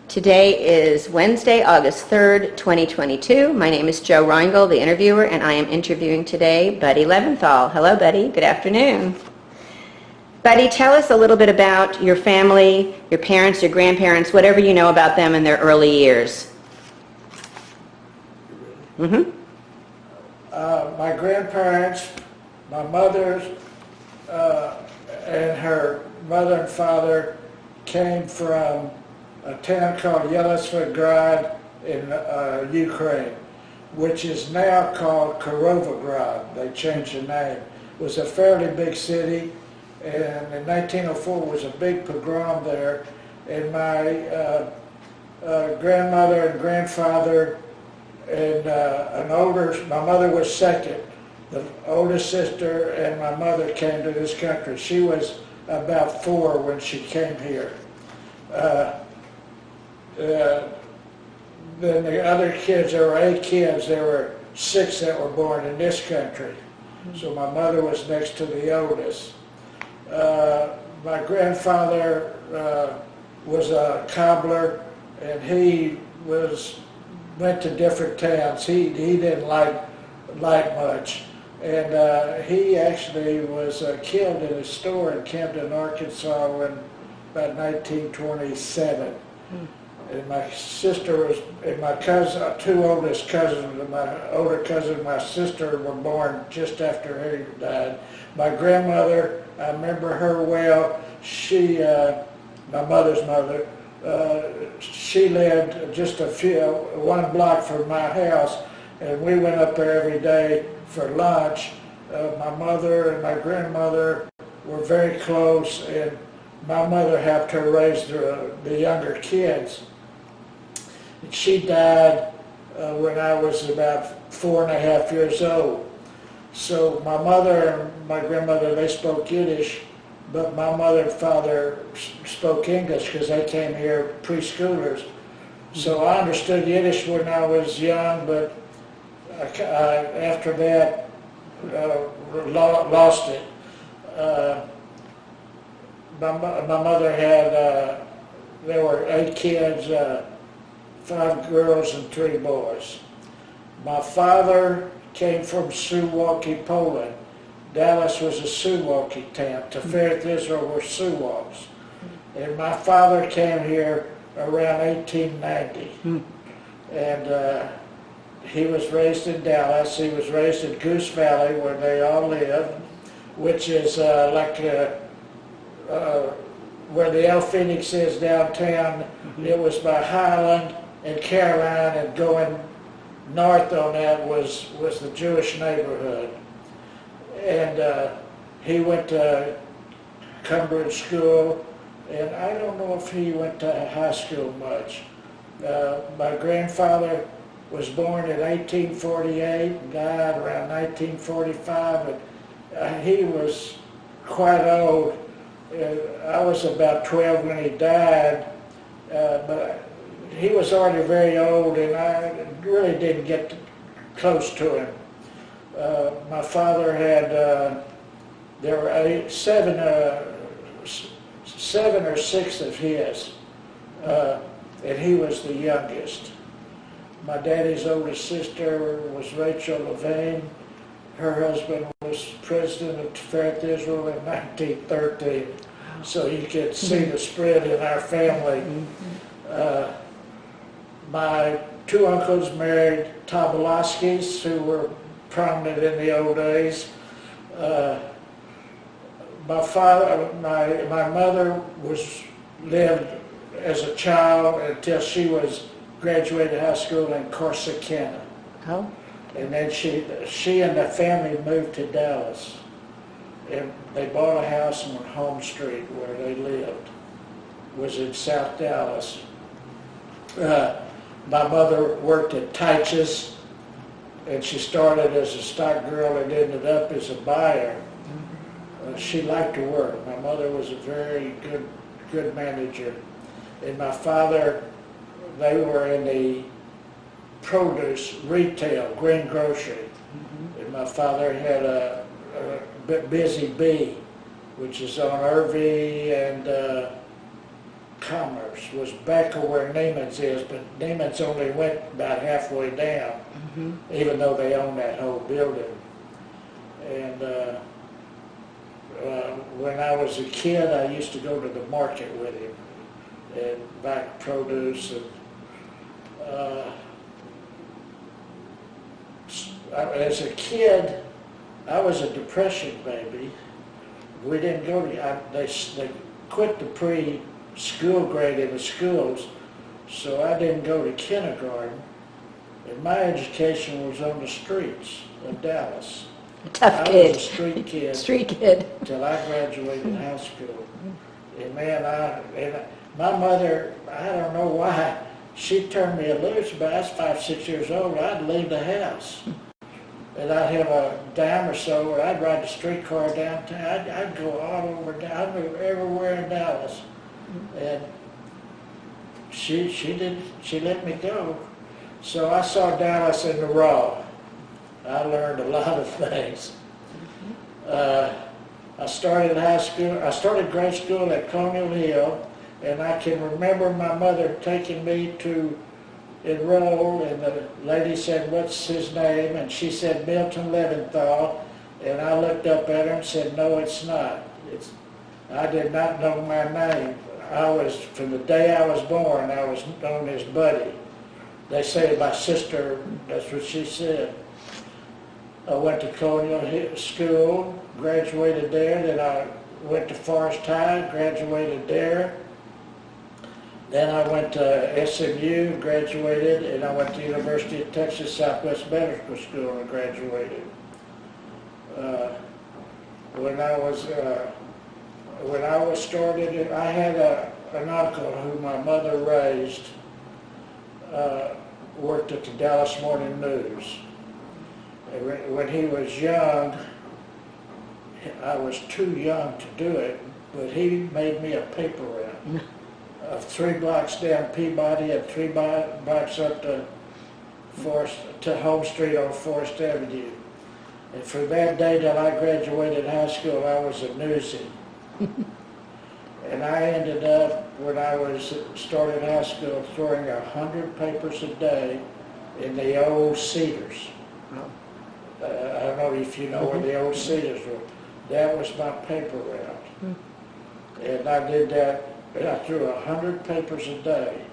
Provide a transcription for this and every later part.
Today is Wednesday, August 3rd, 2022. My name is Joe Reingold, the interviewer, and I am interviewing today Buddy Leventhal. Hello, Buddy. Good afternoon. Buddy, tell us a little bit about your family, your parents, your grandparents, whatever you know about them in their early years. My grandparents, my mother and her mother and father came from a town called Yelizavgrad in Ukraine, which is now called Kirovograd. They changed the name. It was a fairly big city, and in 1904 was a big pogrom there, and my grandmother and grandfather and my mother was second. The oldest sister and my mother came to this country. She was about 4 when she came here. Then the other kids, there were 8 kids, there were 6 that were born in this country. So my mother was next to the oldest. My grandfather was a cobbler, and he went to different towns. He didn't like much. And he actually was killed in a store in Camden, Arkansas in about 1927. And my sister and my cousin, 2 oldest cousins, my older cousin and my sister were born just after he died. My grandmother, I remember her well. She, my mother's mother, she lived just 1 block from my house, and we went up there every day for lunch. My mother and my grandmother were very close, and my mother helped her raise the younger kids. And she died when I was about 4.5 years old. So my mother and my grandmother, they spoke Yiddish, but my mother and father spoke English because they came here preschoolers. So I understood Yiddish when I was young, but after that, lost it. My mother had, there were 8 kids, 5 girls and 3 boys. My father came from Suwalki, Poland. Dallas was a Suwalki town. Tiferet Israel were Suwalks. And my father came here around 1890. And he was raised in Dallas. He was raised in Goose Valley, where they all live, which is where the El Phoenix is downtown. It was by Highland and Caroline, and going north on that was the Jewish neighborhood. And he went to Cumberland School, and I don't know if he went to high school much. My grandfather was born in 1848 and died around 1945, and he was quite old. I was about 12 when he died, but he was already very old, and I really didn't get close to him. My father had, there were 7 or 6 of his, and he was the youngest. My daddy's oldest sister was Rachel Leventhal. Her husband was president of Tiferet Israel in 1913. So you can see the spread in our family. My 2 uncles married Tobolowskis, who were prominent in the old days. My mother lived as a child until she graduated high school in Corsicana. Oh. And then she and the family moved to Dallas. And they bought a house on Home Street where they lived. It was in South Dallas. My mother worked at Teich's, and she started as a stock girl and ended up as a buyer. She liked to work. My mother was a very good manager. And my father, they were in the produce retail, greengrocery. And my father had a Busy Bee, which is on Irving and Commerce, was back where Neiman's is, but Neiman's only went about halfway down, even though they own that whole building. And when I was a kid, I used to go to the market with him and buy produce. And as a kid, I was a depression baby. We didn't go to, they quit the pre-school grade in the schools, so I didn't go to kindergarten. And my education was on the streets of Dallas. Tough kid. I was a street kid. Street kid. Until I graduated high school. And man, my mother, I don't know why, she turned me loose, but I was 5, 6 years old. I'd leave the house. And I'd have a dime or so, or I'd ride the streetcar downtown. I'd go all over, I'd go everywhere in Dallas. And she let me go. So I saw Dallas in the raw. I learned a lot of things. I started grade school at Colonial Hill, and I can remember my mother taking me to enroll, and the lady said, "What's his name?" And she said, "Milton Leventhal." And I looked up at her and said, "No, it's not. I did not know my name. From the day I was born, I was known as Buddy. They say my sister, that's what she said. I went to Colonial School, graduated there, then I went to Forest High, graduated there. Then I went to SMU, graduated, and I went to University of Texas Southwest Medical School and graduated. When I was started, I had an uncle who my mother raised, worked at the Dallas Morning News. And when he was young, I was too young to do it, but he made me a paper route. 3 blocks down Peabody and 3 blocks up to Home Street on Forest Avenue. And from that day till I graduated high school, I was a newsie. And I ended up, when I started high school, throwing 100 papers a day in the old Cedars. I don't know if you know where the old Cedars were. That was my paper route. And I did that. And I threw 100 papers a day.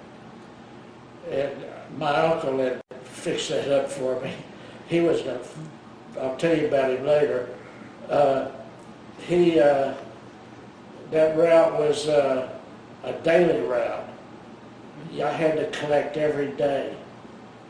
And my uncle had fixed that up for me. He was, I'll tell you about him later. That route was a daily route. I had to collect every day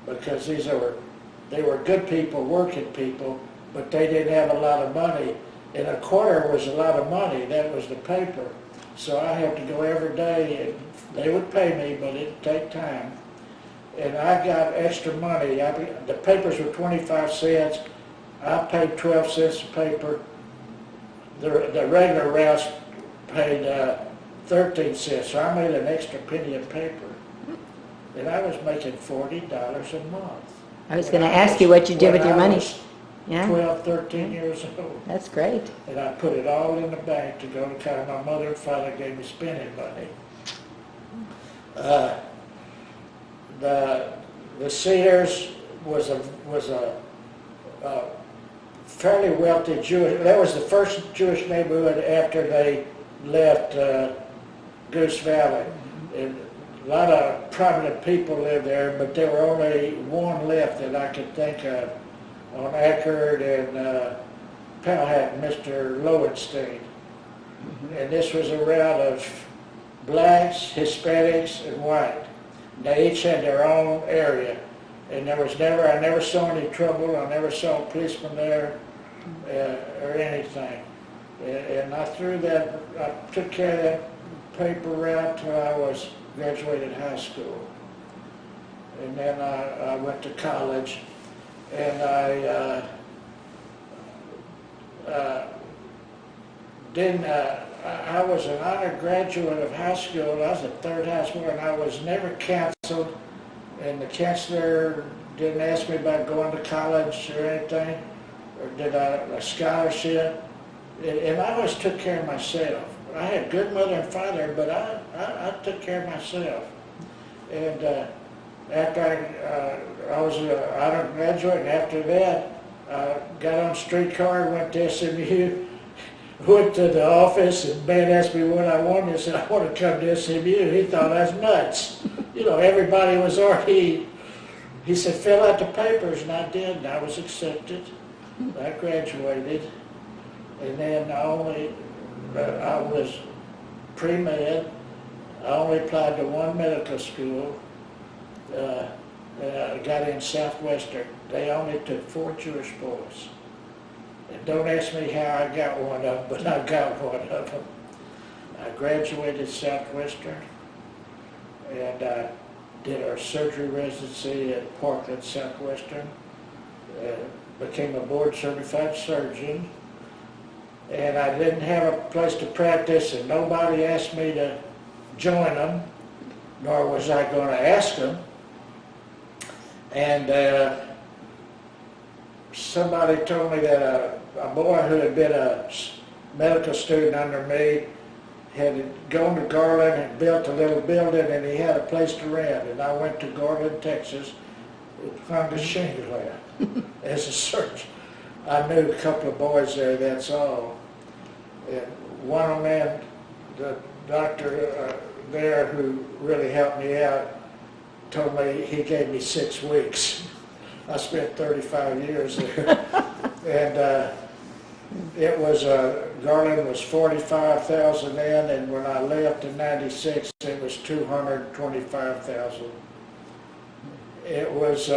because they were good people, working people, but they didn't have a lot of money. And a quarter was a lot of money. That was the paper. So I had to go every day, and they would pay me, but it'd take time. And I got extra money. The papers were 25 cents. I paid 12 cents a paper. The regular routes paid 13 cents, so I made an extra penny a paper. And I was making $40 a month. I was going to ask you what you did with your money. Yeah. 12, 13 years old. That's great. And I put it all in the bank to go to college. My mother and father gave me spending money. The Sears was a fairly wealthy Jewish. That was the first Jewish neighborhood after they left Goose Valley. And a lot of prominent people lived there, but there were only one left that I could think of on Eckerd and Powhatan, Mr. Lowenstein. And this was a route of blacks, Hispanics, and white. They each had their own area. And I never saw any trouble. I never saw a policeman there or anything. And I took care of that paper route till I graduated high school. And then I went to college, and I was an honor graduate of high school. I was a third high school, and I was never canceled. And the chancellor didn't ask me about going to college or anything, or did a scholarship. And I always took care of myself. I had a good mother and father, but I took care of myself. And after I was out of graduate, and after that, I got on a streetcar, went to SMU, went to the office, and man asked me what I wanted. I said, I want to come to SMU. He thought I was nuts. You know, everybody was already, he said, fill out the papers, and I did, and I was accepted. I graduated, and then I was pre-med. I only applied to one medical school. I got in Southwestern. They only took 4 Jewish boys. And don't ask me how I got one of them, but I got one of them. I graduated Southwestern, and I did our surgery residency at Portland Southwestern. Became a board-certified surgeon, and I didn't have a place to practice, and nobody asked me to join them, nor was I going to ask them. And somebody told me that a boy who had been a medical student under me had gone to Garland and built a little building, and he had a place to rent. And I went to Garland, Texas, and hung a shingle there as a surgeon. I knew a couple of boys there, that's all. And one of them, the doctor there who really helped me out, told me he gave me 6 weeks. I spent 35 years there. And it was, Garland was 45,000 then, and when I left in 96, it was 225,000. It was,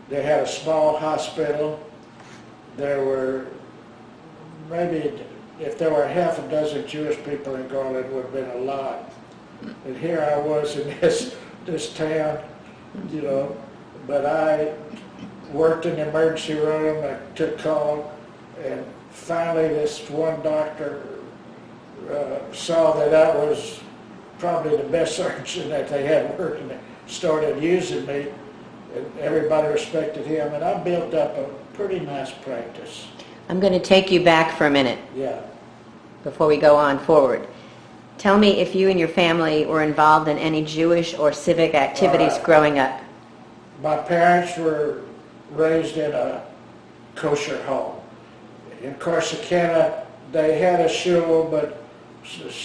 they had a small hospital. There were maybe, if there were half a dozen Jewish people in Garland, it would have been a lot. And here I was in this town, you know, but I worked in the emergency room, I took call, and finally this one doctor saw that I was probably the best surgeon that they had working, and started using me, and everybody respected him, and I built up a pretty nice practice. I'm going to take you back for a minute. Yeah. Before we go on forward. Tell me if you and your family were involved in any Jewish or civic activities growing up. My parents were raised in a kosher home. In Corsicana, they had a shul, but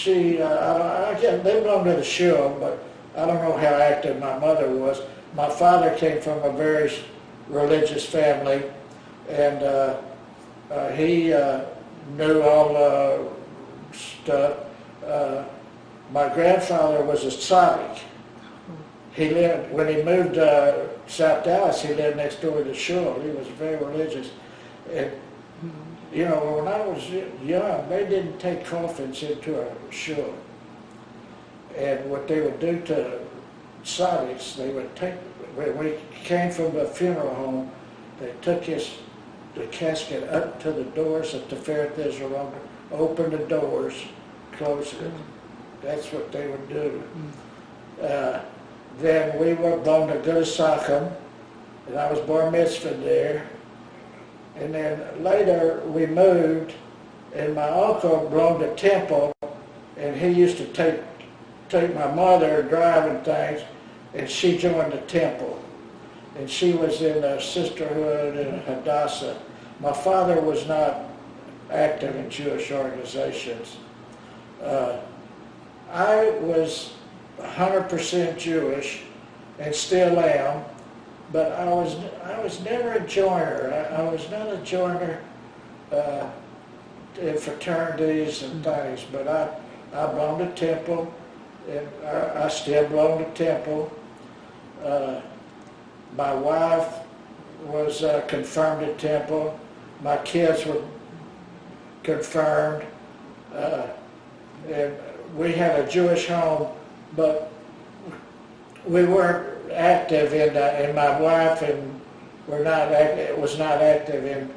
they belonged to the shul, but I don't know how active my mother was. My father came from a very religious family, and he knew all the stuff. My grandfather was a tzaddik. He lived, when he moved to South Dallas, he lived next door to the shul. He was very religious. And, you know, when I was young, they didn't take coffins into a shul. And what they would do to tzaddiks, they would take, when we came from the funeral home, they took the casket up to the doors at the Fair Israel, opened the doors, closed it. That's what they would do. Then we were born to go to Sachem, and I was bar mitzvah there. And then later we moved, and my uncle belonged to Temple, and he used to take my mother driving things, and she joined the Temple. And she was in a sisterhood in Hadassah. My father was not active in Jewish organizations. I was 100% Jewish and still am, but I was never a joiner. I was not a joiner in fraternities and things, but I belong to Temple, and I still belong to Temple. My wife was confirmed at Temple. My kids were confirmed. And we had a Jewish home, but we weren't active in my wife and was not active in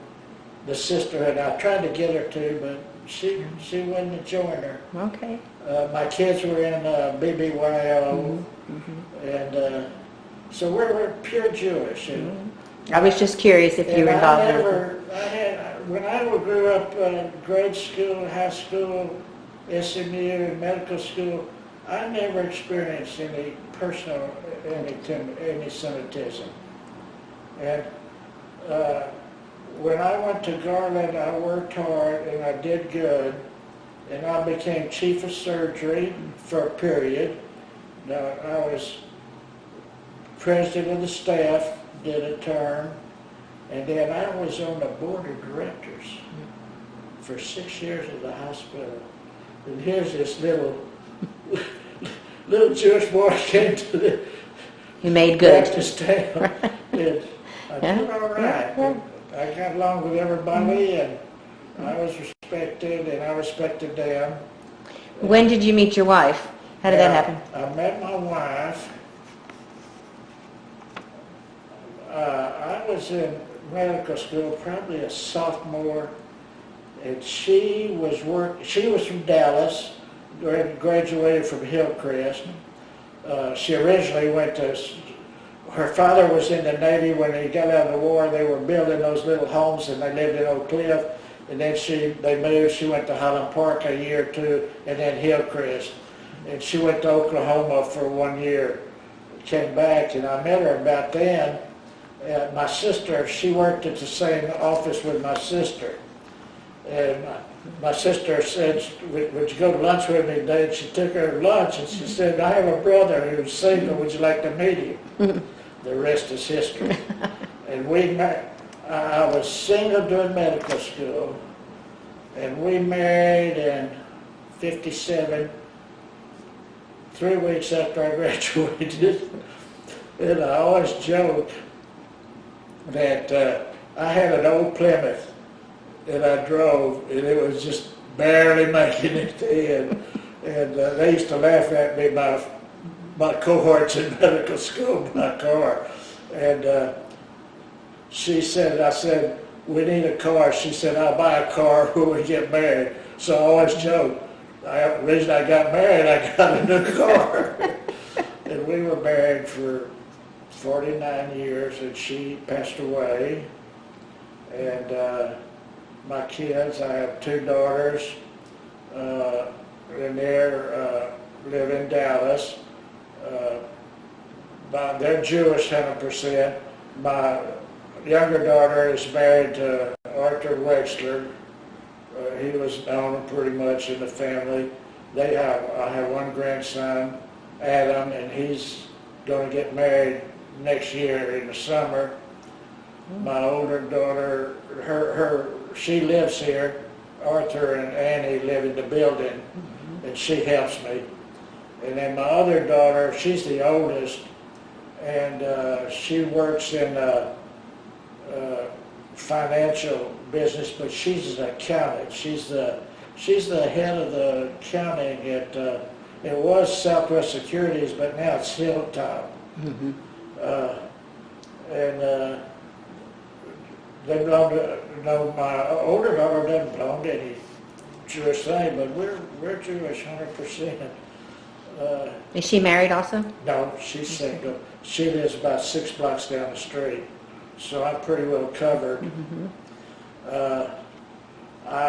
the sisterhood. I tried to get her to, but she wasn't a joiner. Okay. My kids were in BBYO, and so we're pure Jewish. And, I was just curious if you were involved in it. When I grew up, grade school, high school, SMU and medical school, I never experienced any personal anti-Semitism. And when I went to Garland, I worked hard and I did good, and I became chief of surgery for a period. Now, I was president of the staff, did a term, and then I was on the board of directors for 6 years at the hospital. And here's this little Jewish boy came to the You made good. Baptist town. And I did all right. Yeah. I got along with everybody, and I was respected, and I respected them. When did you meet your wife? How did that happen? I met my wife. I was in medical school, probably a sophomore, and she was from Dallas, graduated from Hillcrest. She originally went to, her father was in the Navy. When he got out of the war, they were building those little homes, and they lived in Oak Cliff. And then they moved, she went to Highland Park a year or two, and then Hillcrest. And she went to Oklahoma for 1 year, came back, and I met her about then. My sister, she worked at the same office with my sister. And my sister said, would you go to lunch with me today? And she took her to lunch, and she said, I have a brother who's single, would you like to meet him? The rest is history. And we met. I was single during medical school, and we married in '57, 3 weeks after I graduated. And I always joke that I had an old Plymouth that I drove, and it was just barely making it in. And they used to laugh at me, my cohorts in medical school, my car. And she said, I said, we need a car. She said, I'll buy a car when we get married. So I always joke, the reason I got married, I got a new car. And we were married for 49 years, and she passed away. And my kids, I have 2 daughters, and they live in Dallas. They're Jewish 100%. My younger daughter is married to Arthur Wexler. He was known pretty much in the family. I have 1 grandson, Adam, and he's going to get married next year in the summer. My older daughter, she lives here. Arthur and Annie live in the building, and she helps me. And then my other daughter, she's the oldest, and she works in financial business, but she's an accountant. She's the head of the accounting at, it was Southwest Securities, but now it's Hilltop. Mm-hmm. And they belong to, my older daughter doesn't belong to any Jewish thing, but we're Jewish 100%. Is she married also? No, she's single. She lives about 6 blocks down the street, so I'm pretty well covered. Mm-hmm. I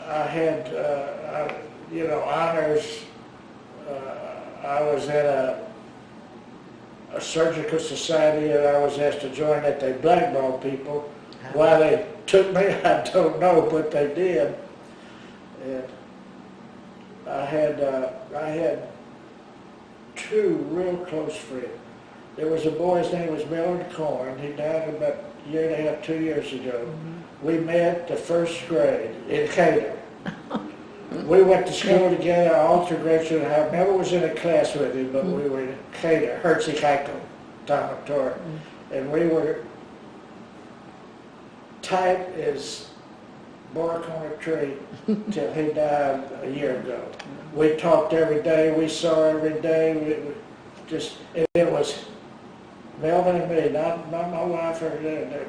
had, honors. I was in a surgical society that I was asked to join that they blackballed people. Why they took me, I don't know, but they did. And I had 2 real close friends. There was a boy, his name was Milton. He died about a year and a half, 2 years ago. Mm-hmm. We met the 1st grade in Cater. We went to school together, all through grade school. I never was in a class with him, but we were in Cater, Hertzie Heikel, Tomator. And we were tight as bark on a tree till he died a year ago. We talked every day, we saw every day. It was Melvin and me, not my wife or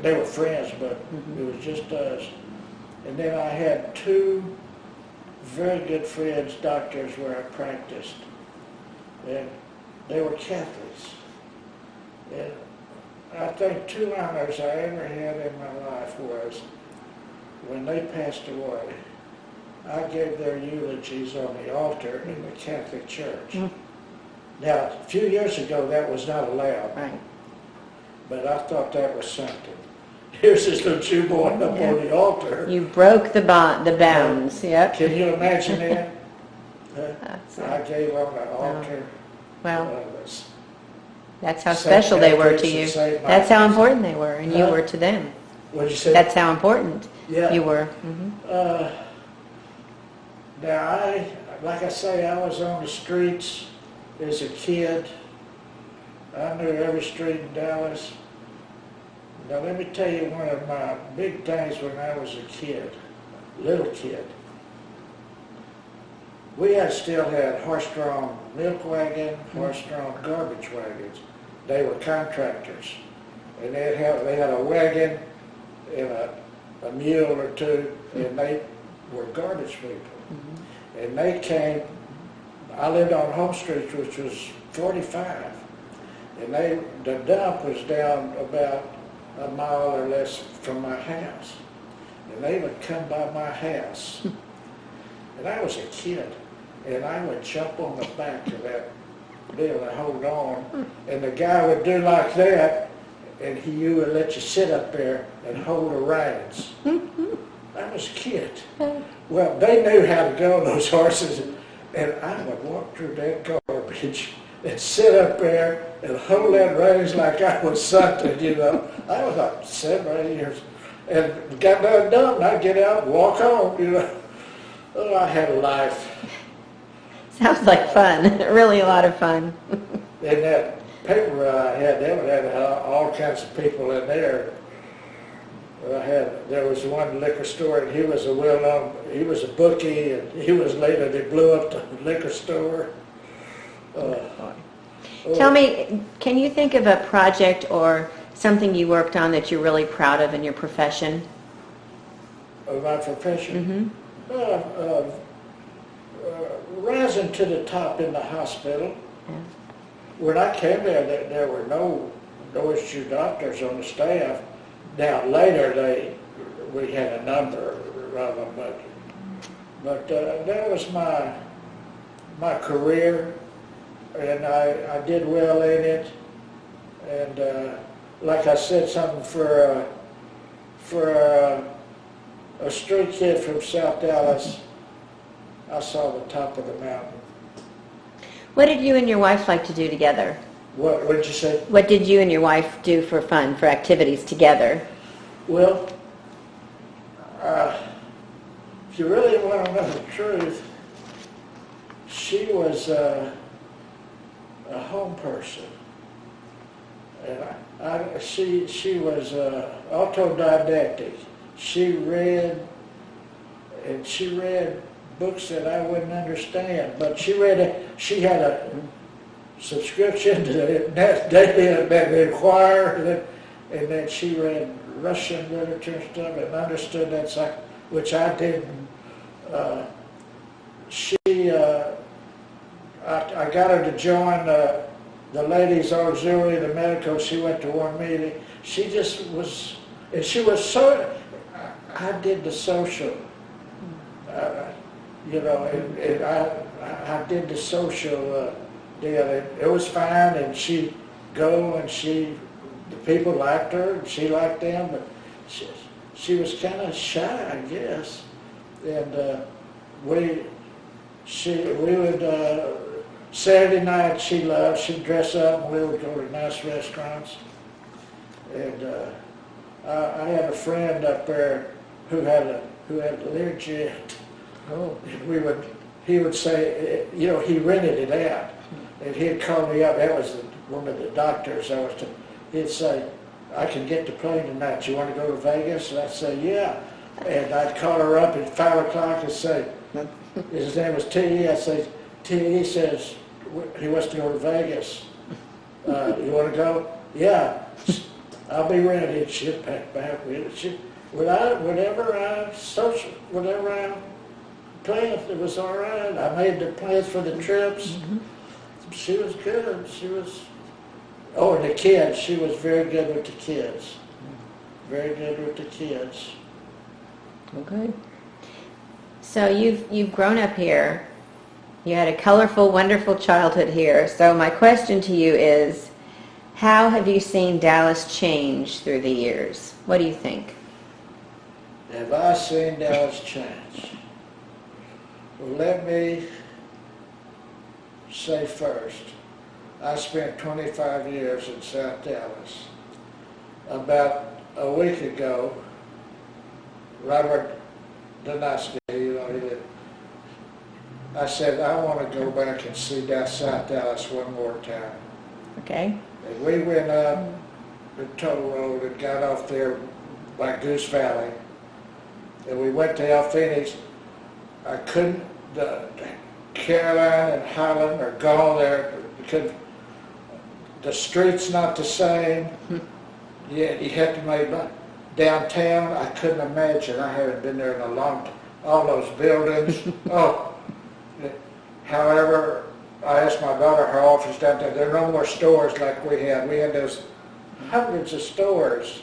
they were friends, but it was just us. And then I had 2 very good friends, doctors, where I practiced. And they were Catholics. And I think 2 honors I ever had in my life was when they passed away, I gave their eulogies on the altar in the Catholic Church. Now, a few years ago, that was not allowed, Right. but I thought that was something. Here's this little Jew boy up on the altar. You broke the bounds. Yep. Can you imagine that? That's I gave on the altar. Well, this. that's how Saint special they were to Patrick's you. and Saint That's how Michael's. important they were, and you Huh? were to them. What'd you say? That's how important Yeah. you were. Now, like I say, I was on the streets as a kid. I knew every street in Dallas. Now, let me tell you one of my big things when I was a kid, little kid. We still had horse-drawn milk wagon, horse-drawn garbage wagons. They were contractors. And they had a wagon and a mule or two, and they were garbage people. And they came, I lived on Home Street, which was 45, and the dump was down about a mile or less from my house. And they would come by my house, and I was a kid, and I would jump on the back of that deal and hold on, and the guy would do like that, and he would let you sit up there and hold the reins. I was a kid. Well, they knew how to go, those horses, and I would walk through that garbage and sit up there and hold that reins like I was something, you know. I was like 7 or 8 years, and got done, and I'd get out and walk home, you know. Oh, I had a life. Sounds like fun. Really a lot of fun. And that paper I had, they would have all kinds of people in there. There was one liquor store, and he was a well-known, he was a bookie, and he was later, they blew up the liquor store. Tell me, can you think of a project or something you worked on that you're really proud of in your profession? Of my profession? Rising to the top in the hospital. Yeah. When I came there were no issue doctors on the staff. Now later we had a number of them, but that was my career, and I did well in it. And like I said, something for a street kid from South Dallas, I saw the top of the mountain. What did you and your wife like to do together? What did you say? What did you and your wife do for fun, for activities together? Well, if you really want to know the truth, she was a home person, and she was autodidactic. She read books that I wouldn't understand, but she had a subscription to the Daily Inquirer, and then she read Russian literature and stuff and understood that side, which I didn't. I got her to join the ladies' auxiliary, the medical. She went to one meeting. She just was, and she was so. I did the social, you know, and I did the social deal. It was fine, and she'd go, and the people liked her, and she liked them, but she was kind of shy, I guess. And we would, Saturday night she'd dress up, and we would go to nice restaurants. And I had a friend up there who had a Learjet. Oh. He would say, you know, he rented it out, and he'd call me up. That was one of the doctors I was to. He'd say, I can get the plane tonight. You want to go to Vegas? And I'd say, yeah. And I'd call her up at 5 o'clock and say, his name was T.E. I'd say, T.E. says, he wants to go to Vegas. You want to go? Yeah. I'll be ready. And she'd pack back with it. Whatever I planned, it was all right. I made the plans for the trips. She was good. Oh, and the kids. She was very good with the kids. Very good with the kids. Well, good. So you've grown up here. You had a colorful, wonderful childhood here. So my question to you is, how have you seen Dallas change through the years? What do you think? Have I seen Dallas change? Well, let me say first, I spent 25 years in South Dallas. About a week ago, Robert Dynasty, I said, I want to go back and see that South Dallas one more time. Okay. And we went up the toll road and got off there by Goose Valley. And we went to El Phoenix. I couldn't, Caroline and Highland are gone there. The street's not the same. Yet you have to make downtown. I couldn't imagine. I haven't been there in a long time. All those buildings. Oh. However, I asked my daughter, her office down there are no more stores like we had. We had those hundreds of stores.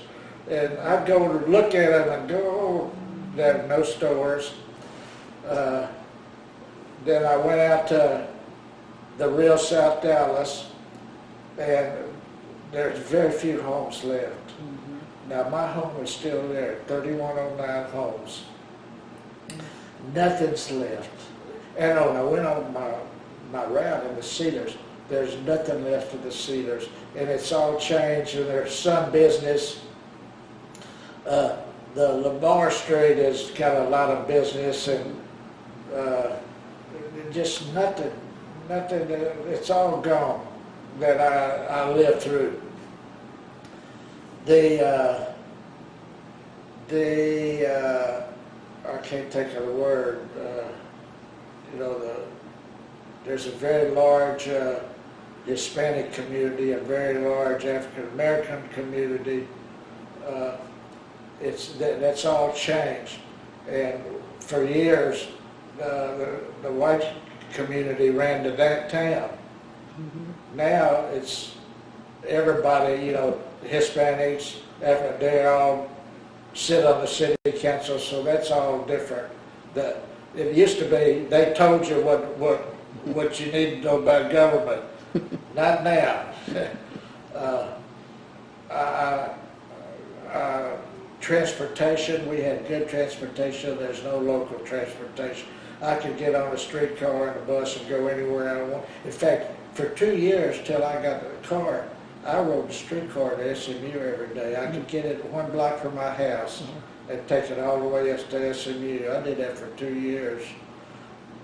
And I'd go to look at them and go, oh, there are no stores. Then I went out to the real South Dallas, and there's very few homes left. Now my home is still there, 3109 homes. Nothing's left. And when I went on my route in the Cedars, there's nothing left of the Cedars. And it's all changed, and there's some business. The Lamar Street has got a lot of business, and just nothing, it's all gone that I lived through. I can't think of the word, there's a very large Hispanic community, a very large African American community. That's all changed. And for years, the white community ran to that town. Now it's everybody, Hispanics, they all sit on the city council, so that's all different. It used to be, they told you what you need to know about government. Not now. Transportation, we had good transportation. There's no local transportation. I could get on a streetcar and a bus and go anywhere I want. In fact, for 2 years till I got the car, I rode the streetcar to SMU every day. I could get it 1 block from my house and take it all the way up to SMU. I did that for 2 years.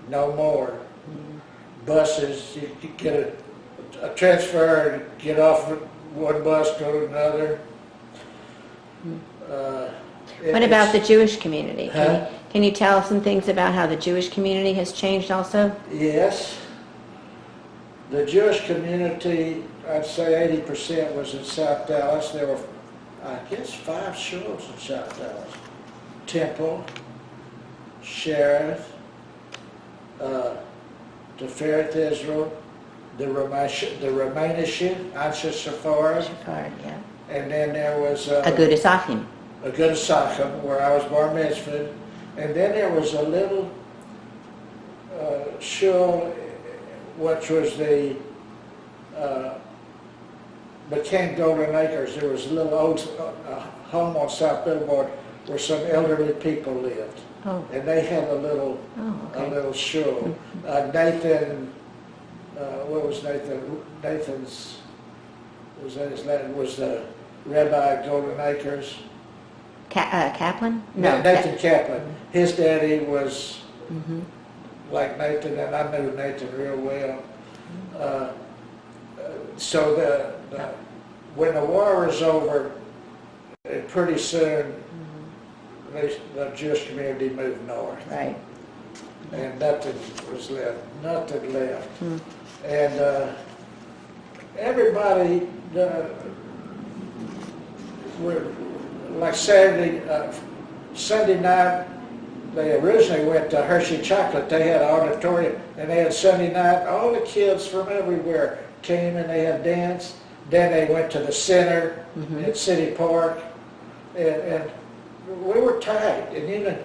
No more. Buses, you could get a transfer and get off one bus, go to another. What about the Jewish community? Huh? Can you tell us some things about how the Jewish community has changed also? Yes. The Jewish community, I'd say 80% was in South Dallas. There were, I guess, 5 shuls in South Dallas. Temple, Sheriff, Tiferet Israel, the Romanishim, Anshe Sephora, Yeah. and then there was Agudas Achim. Agudas Achim, where I was bar mitzvahed, and then there was a little shul, which was became Golden Acres. There was a little old home on South Billboard where some elderly people lived. Oh. And they had a little shul. Nathan, what was Nathan? Nathan's, was that his name? Was the rabbi at Golden Acres? Kaplan? No, Nathan Kaplan. His daddy was like Nathan, and I knew Nathan real well. So when the war was over, and pretty soon the Jewish community moved north. Right. And nothing was left. Nothing left. And everybody, like Sunday night, they originally went to Hershey Chocolate. They had an auditorium, and they had Sunday night. All the kids from everywhere came, and they had dance. Then they went to the center at City Park, and we were tight. And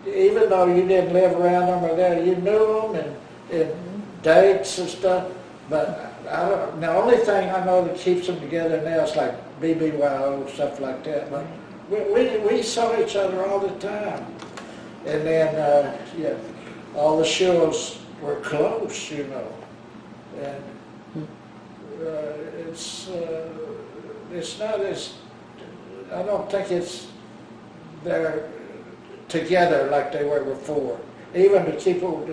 even though you didn't live around them or there, you knew them and dates and stuff. But I don't, the only thing I know that keeps them together now is like BBYO, stuff like that. But we saw each other all the time. And then, yeah, all the shows were close, you know. And it's not as, I don't think they're together like they were before. Even the people,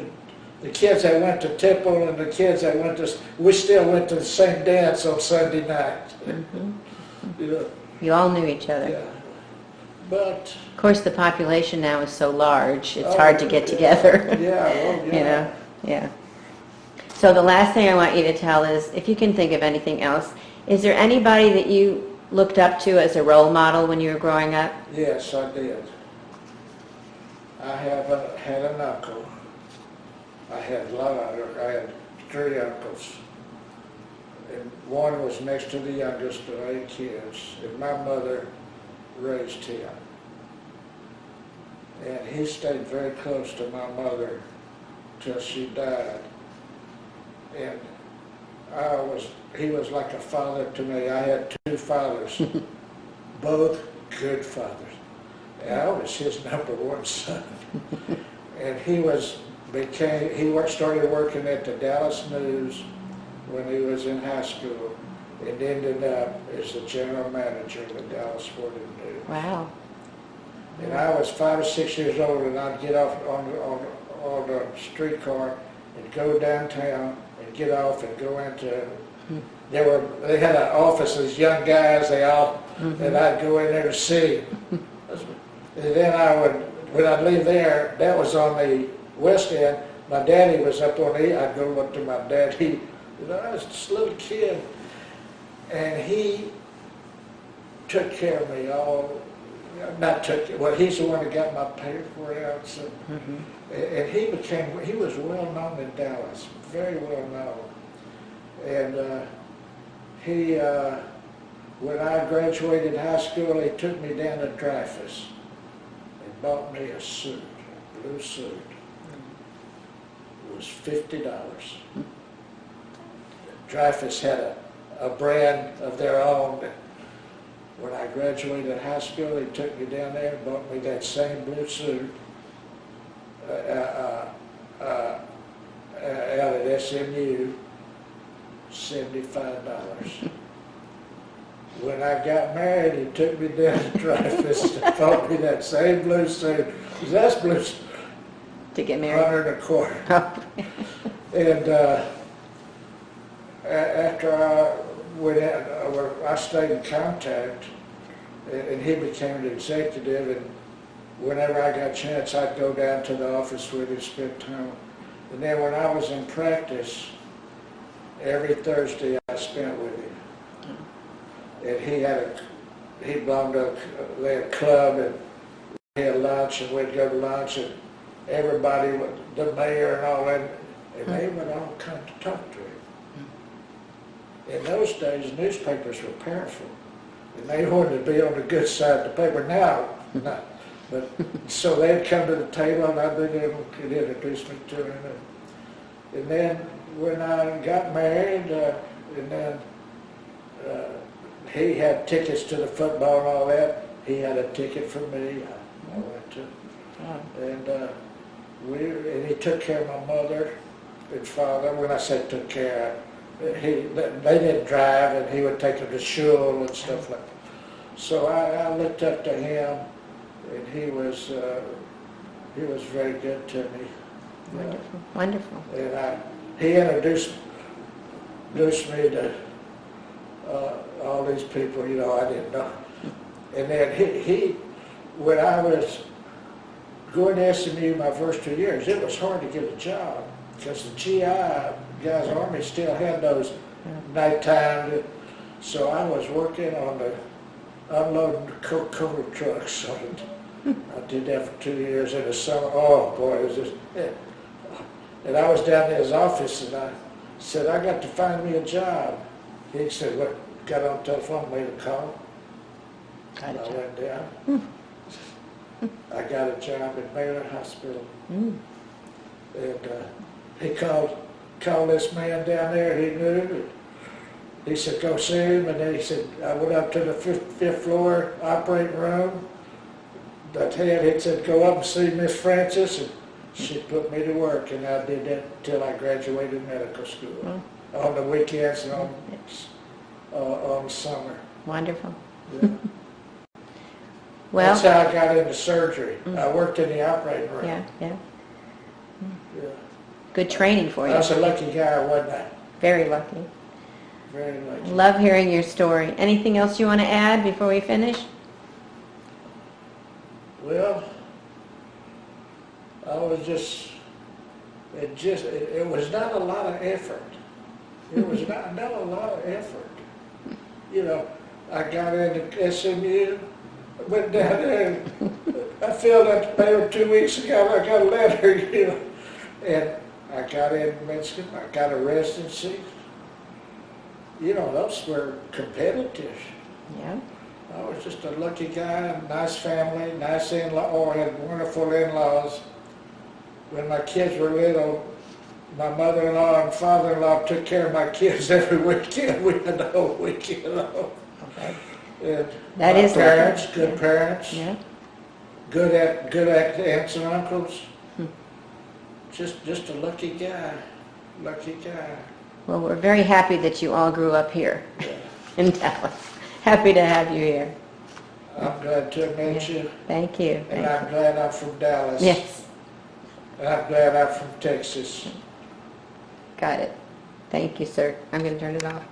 the kids that went to Temple and the kids that went to, we still went to the same dance on Sunday night. You know. You all knew each other. Yeah. But of course, the population now is so large; it's hard to get together. Yeah, well, yeah. You know, yeah. So the last thing I want you to tell is, if you can think of anything else, is there anybody that you looked up to as a role model when you were growing up? Yes, I did. I had an uncle. I had I had 3 uncles. And one was next to the youngest of 8 kids, and my mother raised him. And he stayed very close to my mother till she died. And he was like a father to me. I had 2 fathers, both good fathers. And I was his #1 son. And he started working at the Dallas News when he was in high school, and ended up as the general manager of the Dallas Sporting News. Wow. And I was 5 or 6 years old, and I'd get off on the streetcar and go downtown and get off and go into. They had an office as young guys. And I'd go in there to see. And then when I'd leave there, that was on the west end. My daddy was up on the east. I'd go up to my dad. I was just a little kid, and he took care of me all. Well, he's the one that got my paperwork out. So, and he was well known in Dallas, very well known. And when I graduated high school, he took me down to Dreyfus and bought me a suit, a blue suit. It was $50. Dreyfus had a brand of their own. When I graduated high school, he took me down there and bought me that same blue suit out at SMU, $75. When I got married, he took me down to Dreyfus and bought me that same blue suit. That's blue suit. To get married? $125. And after I stayed in contact, and he became an executive, and whenever I got a chance, I'd go down to the office with him, spend time. And then when I was in practice, every Thursday I spent with him. And he belonged to they had a club, and we had lunch, and we'd go to lunch, and everybody, the mayor and all that, and they would all come to talk to him. In those days, newspapers were powerful, and they wanted to be on the good side of the paper. Now, not. But so they'd come to the table, and I'd be there and introduce me to him. And then when I got married, and then he had tickets to the football and all that. He had a ticket for me. I went to, and he took care of my mother and father. When I say took care, they didn't drive, and he would take them to school and stuff like that. So I looked up to him, and he was very good to me. Wonderful, wonderful. And he introduced me to all these people, I didn't know. And then when I was going to SMU my first 2 years, it was hard to get a job because the GI guys, Army still had those nighttime. So I was working on the unloading the Coca-Cola trucks. I did that for 2 years in the summer. Oh boy, it was just. And I was down in his office, and I said, I got to find me a job. He said, what? Got on the telephone, made a call. I went down. I got a job at Baylor Hospital. Mm. And he called this man down there, he knew him. He said, go see him, and then he said, I went up to the fifth floor operating room. The head, he said, go up and see Miss Francis, and she put me to work, and I did that until I graduated medical school. On the weekends and on summer. Wonderful. Yeah. Well, that's how I got into surgery. I worked in the operating room. yeah. Yeah. Good training for I you. was a lucky guy, wasn't I? Very lucky. Very lucky. Love hearing your story. Anything else you want to add before we finish? Well, I was just, it was not a lot of effort. It was not a lot of effort. You know, I got into SMU, went down there, and I filled out the paper 2 weeks ago, I got a letter, you know, and I got in Michigan, I got a residency. You know, those were competitive. Yeah. I was just a lucky guy, nice family, nice in-law, oh, I had wonderful in-laws. When my kids were little, my mother-in-law and father-in-law took care of my kids every weekend. We had the whole weekend off. Okay. And That my is parents, lucky. good Yeah. parents, Yeah. good at aunts and uncles. Just a lucky guy, lucky guy. Well, we're very happy that you all grew up here in Dallas. Happy to have you here. I'm glad to have met you, Thank you. and Thank I'm glad I'm from Dallas. you. Yes. And I'm glad I'm from Texas. Got it. Thank you, sir. I'm going to turn it off.